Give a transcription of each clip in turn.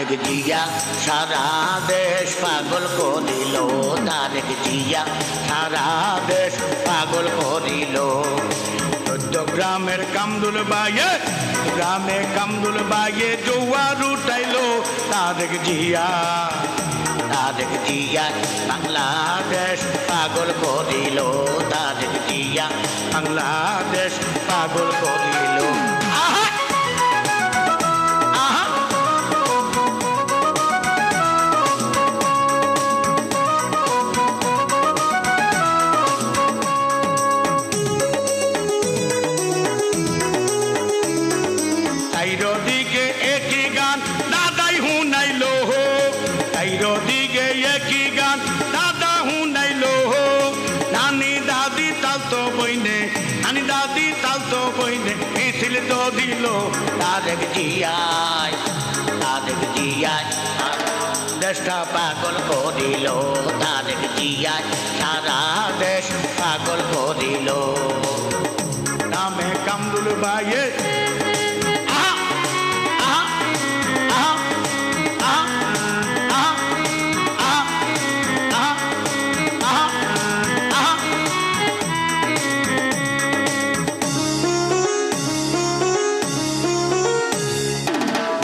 তারেক জিয়া সারা দেশ পাগল করিল, তারেক জিয়া সারা দেশ পাগল করিল। গ্রামের কামদুল বাইয়ে, গ্রামে কামদুল বাইয়ে জোয়ার উঠাইলো তারেক জিয়া, তারেক জিয়া বাংলাদেশ পাগল করিল, তারেক জিয়া বাংলাদেশ পাগল করিল। দিকে একই গান দাদাই হুনাইলো, দিকে একই গান দাদা হুনাইলো। নানি দাদি তালতো বইনে, নানি দাদি তালতো বইনে মিছিল তো দিল তারেক জিয়ায়, তারেক জিয়ায় দেশটা পাগল করিল, তারেক জিয়ায় সারা দেশ পাগল করিল। নামে কামদুল বাইয়ে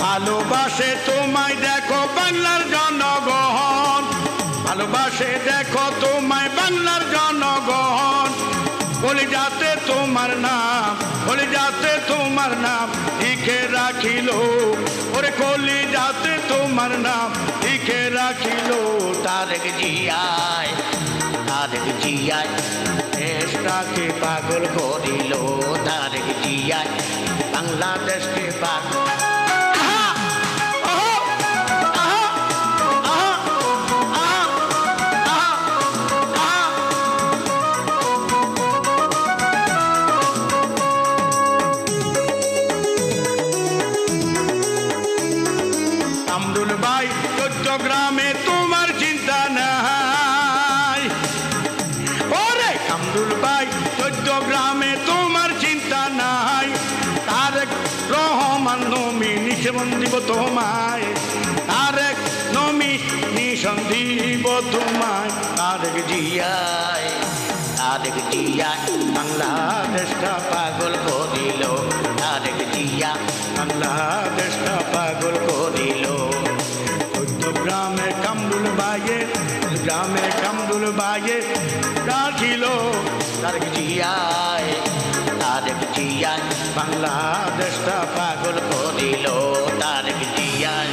ভালোবাসে তোমায় দেখো বাংলার জনগণ, ভালোবাসে দেখো তোমায় বাংলার জনগণ। কলিজাতে তোমার নাম, কলিজাতে তোমার নাম লিখে রাখিল, ওরে কলিজাতে তোমার নাম লিখে রাখিল। তারেক জিয়ায়, তারেক জিয়ায় দেশটাকে পাগল করিল, তারেক জিয়ায় বাংলাদেশকে পাগল। কামদুল ভাই চট্টগ্রামে তোমার চিন্তা নাই, ওরে কামদুল ভাই চট্টগ্রামে তোমার চিন্তা নাই। তারেক রহমান নমি নিশন দিব তোমায়, তারেক নমি নিশন দিব তোমায়। তারেক জিয়ায়, তারেক জিয়ায় বাংলাদেশটা পাগল করিল, তারেক জিয়া বাংলাদেশটা পাগল করিল। গ্রামে কামদুল বাইয়ে, গ্রামে কামদুল বাইয়ে রাখিল তারেক জিয়ায়, তারেক জিয়ায় বাংলাদেশটা পাগল করিল, তারেক জিয়ায়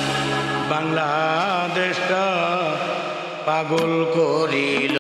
বাংলাদেশটা পাগল করিল।